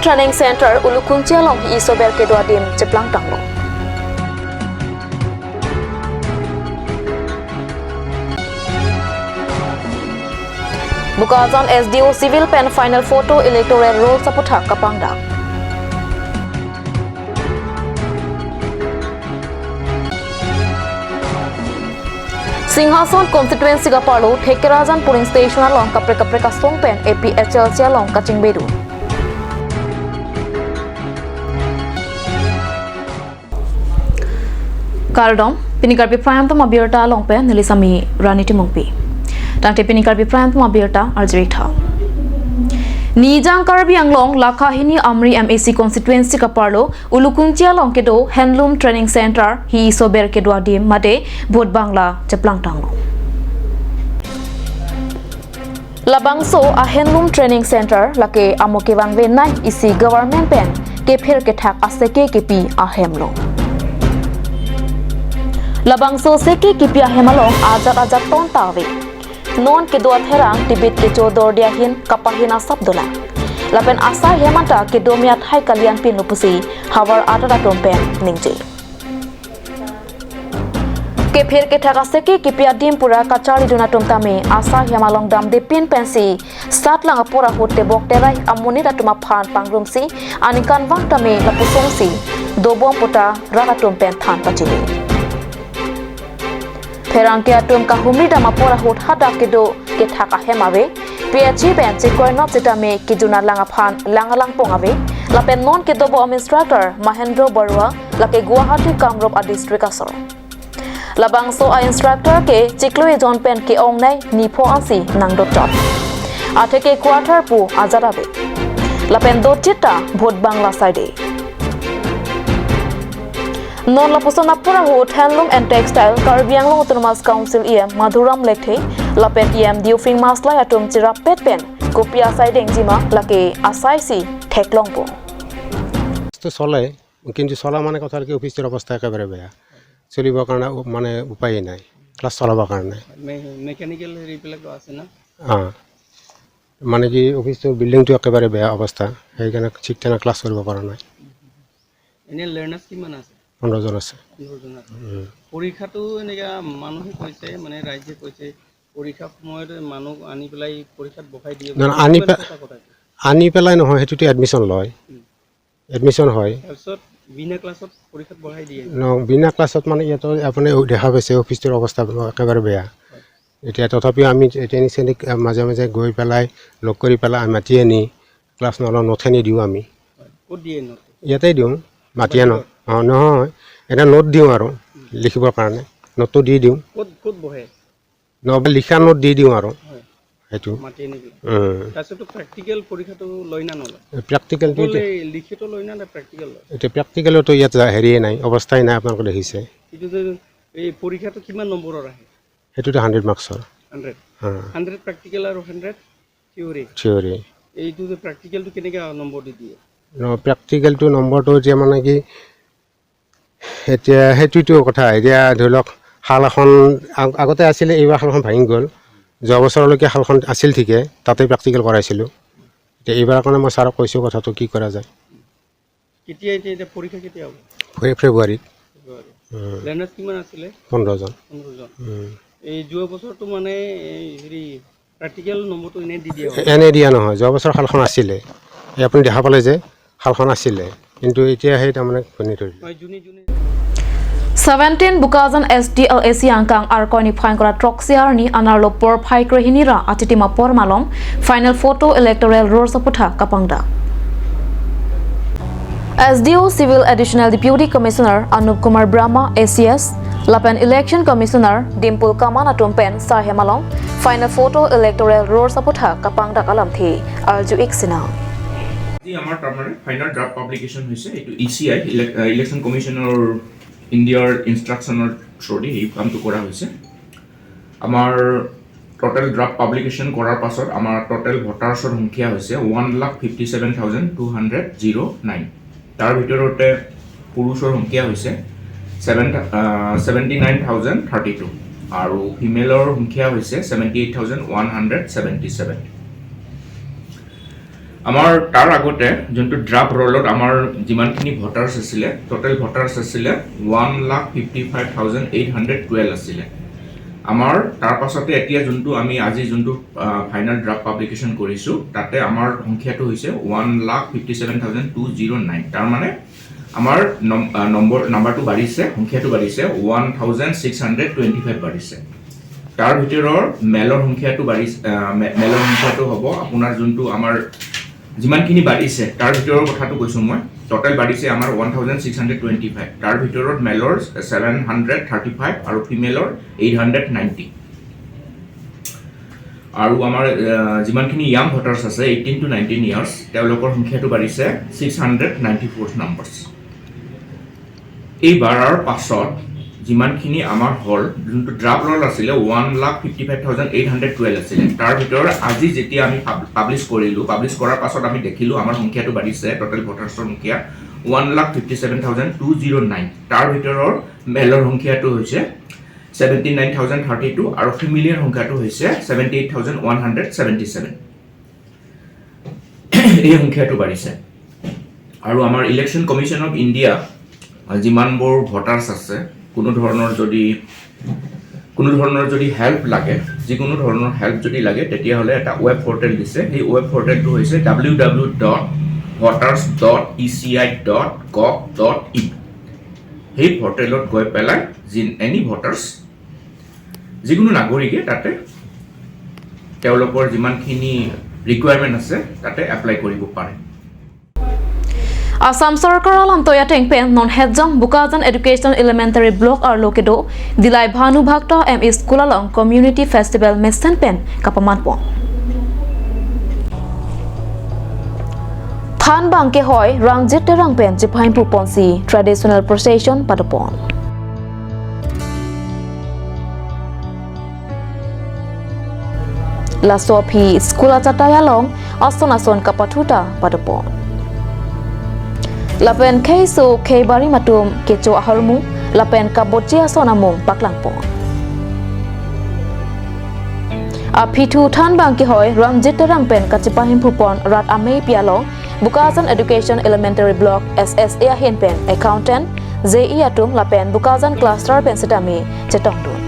Training Center Ulukuntia long hi isober ke dua dim ceplang tanglo. Bukazan SDO Civil Pen Final Photo Electoral Roll Saputhak Kapangda. Singhasan Constituency Kapalo Thekerajan Polling Station along Kapre Kasong Pen APHL along Kachingbedu. Kardom Pinikarbi Prayam Mabirta along Pen Nilisami Raniti Mungpi. Tangte Pinikarbi Prayam Mabirta Arjirita. Nijang Karbi Anglong Lakhahini Amri MAC Constituency Kaparlo Ulukuntia Long Kedo Handloom Training Center Hi Sober Kedwa Dim Made Bot Bangla Ceplang Tanglo. Labangso a Handloom Training Center lake Amokewang Venai isi Government Pen Kepher Ketak Aseke Kepi Ahemlo. Labangso Seke Kepi Ahemalong Ajak Ton Tawi. Non ke dua therang tibit ke chodor diahin kapahina sabdola lapen asa hemanta ke domiat hai kalian pin lupusi hawar atara tompen ningje ke pher ke thaka seke ke piadim pura kachari duna tomtame asa hemalong dam de pin pensi satlang apura hote bokterai amuni ratuma phan pangrumsi anikan wang tame lapusongsi dobom puta raga tompen than pachile Perang ke atum kahumri dama pora hot hada kedo ke thaka hemawe PHC ben chekoi not setame ke juna langalang pongawe lapen non ke dobo instructor Mahendra Barua lake Guwahati Kamrup a district asor labangso a instructor ke chikloi John pen ke ongnai nipho ansi nangdot tot athe ke quarter pu azarabe lapen do chita vote bangla side Non lapusana pura hot handloom and textile Karbi Anglong Autonomous Council EM Madhuram Lekhe lapen EM diufing masla atum chira pen kopia siding jima lake asaisi theklongpo to sole kintu sola mane kothar ke office er obostha ekebare beya cholibo karone mane upay nai class cholabo karone mechanical repair ko ase na mane ki office to building to ekebare beya obostha ei kane thik thana class koribo para nai ene learners kiman ase 15 জন আছে পৰীক্ষাটো এনেকা মানুহে কৈছে মানে ৰাজ্যে কৈছে পৰীক্ষা সময়ত মানুহ আনি পেলাই পৰীক্ষাত বহাই দিয়ে না আনি পেলাই নহয় হেতুতে এডমিশন লয় এডমিশন হয় তাৰপিছত বিনা ক্লাছত পৰীক্ষাত বহাই দিয়ে ন বিনা ক্লাছত মানে ইয়াতো আপুনি দেখা পাইছে অফিচৰ অৱস্থা একেবাৰে বেয়া এতিয়া তথাপিও আমি টেনিছেনিক মাজে মাজে গৈ পেলাই লক কৰি পেলাই মাতি আনি ক্লাছ নথেনি দিও আমি ক'ত দিয়ে নথ ইয়াতে দিও মাতিয়া নহয় এটা নোট দিও আৰু লিখিবৰ কাৰণে নোটটো দি দিও ক'ত বহে নবে লিখা নোট দি দিও আৰু হেতু মাতি নেকি তাৰপিছত প্ৰেক্টিকেল পৰীক্ষাটো লয় না নলয় প্ৰেক্টিকেলটো লিখিত লয় না প্ৰেক্টিকেল লয় এটা প্ৰেক্টিকেলটো ইয়াত হেৰিয়ে নাই অৱস্থাই নাই আপোনালোকে দেখিছে কিন্তু এই পৰীক্ষাটো কিমান নম্বৰৰ আহে হেতুটো 100 মাৰ্কছৰ 100 প্ৰেক্টিকেল আৰু 100 থিওৰি এইটো যে প্ৰেক্টিকেলটো কেনেকা নম্বৰ দি দিয়ে প্ৰেক্টিকেলটো নম্বৰটো যে মানে কি এতিয়া হেতুটো কথা এতিয়া ধৰি লওক হাল এখন আগতে আছিল এইবাৰ হালখন ভাঙি গ'ল যোৱা বছৰলৈকে হালখন আছিল ঠিকে তাতে প্ৰেক্টিকেল কৰাইছিলোঁ এতিয়া এইবাৰ কাৰণে মই ছাৰক কৈছোঁ কথাটো কি কৰা যায় কেতিয়া এতিয়া পৰীক্ষা কেতিয়া হ'ব ফেব্ৰুৱাৰীত লাৰ্নাৰ্ছ কিমান আছিলে 15 জন এই যোৱা বছৰটো মানে হেৰি প্ৰেক্টিকেল নম্বৰটো এনে দিয়া নহয় যোৱা বছৰ হালখন আছিলে আপুনি দেখা পালে যে হালখন আছিলে কিন্তু এতিয়া সেই তাৰমানে শুনি ধৰিলে 17 Bukazan SDLAC angkang arkoni phain kora troxiar ni anarlo por phai krehinira atitima por malom final photo electoral roar saputha kapangda SDO Civil Additional Deputy Commissioner Anup Kumar Brahma ACS Lapen Election Commissioner Dimpul Kamana Tumpen Sahemalong final photo electoral roar saputha kapangda kalam thi arju iksina আমাৰ টাৰ্মাৰ final draft publication হৈছে এইটো ECI election কমিশ্যনৰ ইণ্ডিয়াৰ ইনষ্ট্ৰাকশ্যনৰ through the এই কামটো কৰা হৈছে আমাৰ total draft publication কৰাৰ পাছত আমাৰ টোটেল ভোটাৰ্ছৰ সংখ্যা হৈছে 1,57,209 তাৰ ভিতৰতে পুৰুষৰ সংখ্যা হৈছে 79,032 আৰু ফিমেলৰ সংখ্যা হৈছে 78,177 আমাৰ তাৰ আগতে যোনটো ড্ৰাফ্ট ৰোলত আমাৰ যিমানখিনি ভোটাৰ্ছ আছিলে টোটেল ভোটাৰ্ছ আছিলে 1,55,812 আছিলে আমাৰ তাৰ পাছতে এতিয়া যোনটো আমি আজি যোনটো ফাইনেল ড্ৰাফ্ট পাব্লিকেশ্যন কৰিছোঁ তাতে আমাৰ সংখ্যাটো হৈছে 1,57,209 তাৰ মানে আমাৰ নাম্বাৰটো বাঢ়িছে সংখ্যাটো বাঢ়িছে 1,625 বাঢ়িছে তাৰ ভিতৰত মেলৰ সংখ্যাটো হ'ব আপোনাৰ যোনটো আমাৰ যিমানখিনি বাঢ়িছে তাৰ ভিতৰৰ কথাটো কৈছোঁ মই টোটেল বাঢ়িছে আমাৰ 1,625 তাৰ ভিতৰত মেলৰ 735 আৰু ফিমেলৰ 890 আৰু আমাৰ যিমানখিনি ইয়াং ভোটাৰ্ছ আছে 18 to 19 ইয়াৰ্ছ তেওঁলোকৰ সংখ্যাটো বাঢ়িছে 694 নাম্বাৰছ এই বাঢ়াৰ পাছত যিমানখিনি আমাৰ হ'ল যোনটো ড্ৰাফ্ট ৰোল আছিলে 1,55,812 আছিলে তাৰ ভিতৰত আজি যেতিয়া আমি পাব্লিছ কৰাৰ পাছত আমি দেখিলোঁ আমাৰ সংখ্যাটো বাঢ়িছে টোটেল ভোটাৰ্ছৰ সংখ্যা 1,57,209 তাৰ ভিতৰৰ মেলৰ সংখ্যাটো হৈছে 79,032 আৰু ফিমেলৰ সংখ্যাটো হৈছে 78,177 এই সংখ্যাটো বাঢ়িছে আৰু আমাৰ ইলেকশ্যন কমিশ্যন অফ ইণ্ডিয়া যিমানবোৰ ভোটাৰ্ছ আছে কোনো ধৰণৰ যদি হেল্প লাগে যিকোনো ধৰণৰ হেল্প যদি লাগে তেতিয়াহ'লে এটা ৱেব পৰ্টেল দিছে সেই ৱেব পৰ্টেলটো হৈছে www.voters.eci.gov.in সেই পৰ্টেলত গৈ পেলাই এনি ভোটাৰ্ছ যিকোনো নাগৰিকে তাতে তেওঁলোকৰ যিমানখিনি ৰিকুৱাৰমেণ্ট আছে তাতে এপ্লাই কৰিব পাৰে Assam Sarkar alam toya tengpen non hejang Bukajan Education Elementary Block ar lokedo dilai Bhanu Bhakta ME School along Community Festival Mesen pen kapaman pon Than bangke hoy rangjit terang pen jipain pu ponsi traditional procession padapon La Sopi School ataya long ason kapathuta padapon Lapen keisu kei bari matum kecho aharmu lapen kabotia sonamung paklangpon Aphitu than bangki hoy rangjit terang pen kachipahim phupon rat amei pialong Bukajan Education Elementary Block SSA hen pen accountant JE atum lapen Bukajan cluster pen setami chetongdun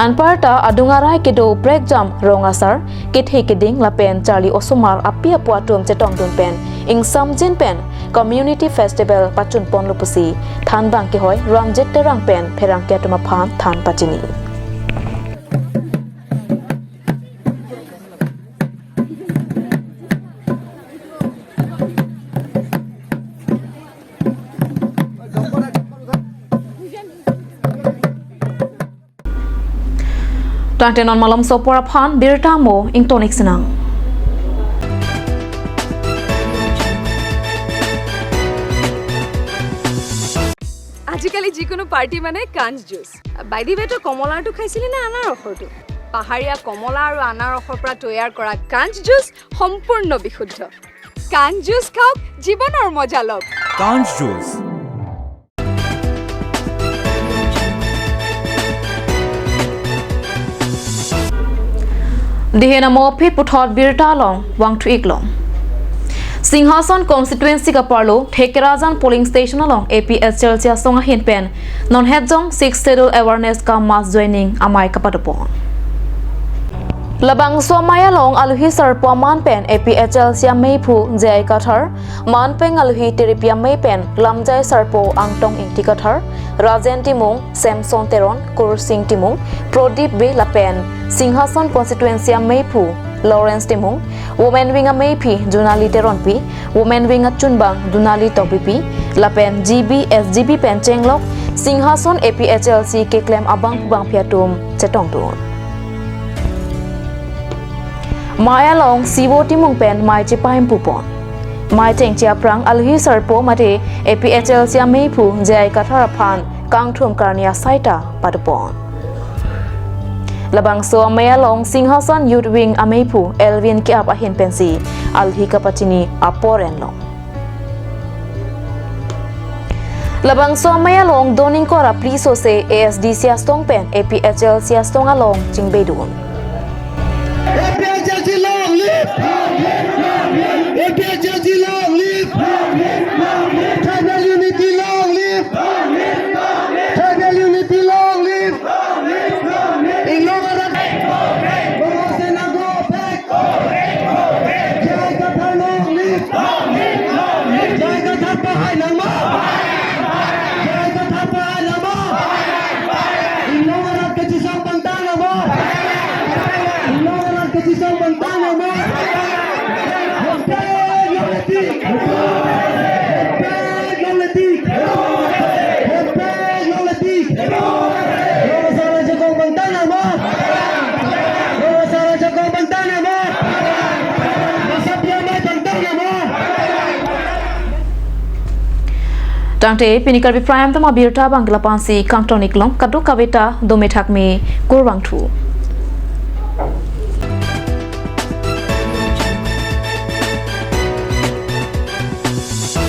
Anparta adungarai kedo break jam rongasar kithe keding lapen Charlie Osumar api apuatum chetongdun pen ing samjin pen community festival pachun pon lupusi than bangki hoy rangjit terang pen pherang ketuma phan than pachini Tantenon malam sopora phan birtamo ing tonik senang আজিকালি যিকোনো party মানে কাঞ্চ juice by the ৱে তো কমলাটো খাইছিলি না আনাৰ ৰসটো পাহাৰীয়া কমলা আৰু আনাৰ ৰসৰ পৰা তৈয়াৰ কৰা কাঞ্চ জুচ সম্পূৰ্ণ বিশুদ্ধ কাঞ্চ জুচ খাওক জীৱনৰ মজা লওক কাঞ্চ juice Dihena mopi puthot birta long wangthu iklong Singhasan constituency ka parlo Thekerajan polling station along APS Chelsea songa hin pen non hejong 6 schedule awareness ka mass joining amai ka padopon Labang somaya long aluhi sarpo man pen APS Chelsea meipu jai kathar man peng aluhi teripia mei pen lamjai sarpo angtong ingti kathar Rajen Timung Samson Teron Kur Singh Timung Prodip B Lapen Singhasan constituency meipu Lawrence Timung, Women Wing a Maypi, Junali Teronpi, Women Wing a Chunbang, Dunali Topipi, Lapen GB SGB Pen Chenglok, Singhason APHLC Keklem Abang Bang Piatum, Chetongdun. Maya Long Siwo Timung Pen Mai Chipahim Pupon. Mai Teng Chia Prang Alhi Sarpo Mate APHLC Maypu, Jai Katharapan, Kangthum Karnia Saita, Padupon. Labang so maya long Singhasan Youth Wing Ameipu Elvin ki ap ahin pensi alhi kapatini aporen long Labang so maya long doning kora pliso se ASDC astong pen APHL si astong along jingbedun APHL long live PHLG long live! Tribal unity long live! Tribal unity long live! Ilongara Bawasena go back! Jai Katha long live! Jai Katha pahay ng mo! Jai Katha pahay ng mo! Ilongara kachisang pantana mo! Ilongara kachisang pantana mo! Tangte pini Karbi Prime tama birta Bangla Pansi Kangtonik Long Kadu Kavita Dometak me Kurwang Tu.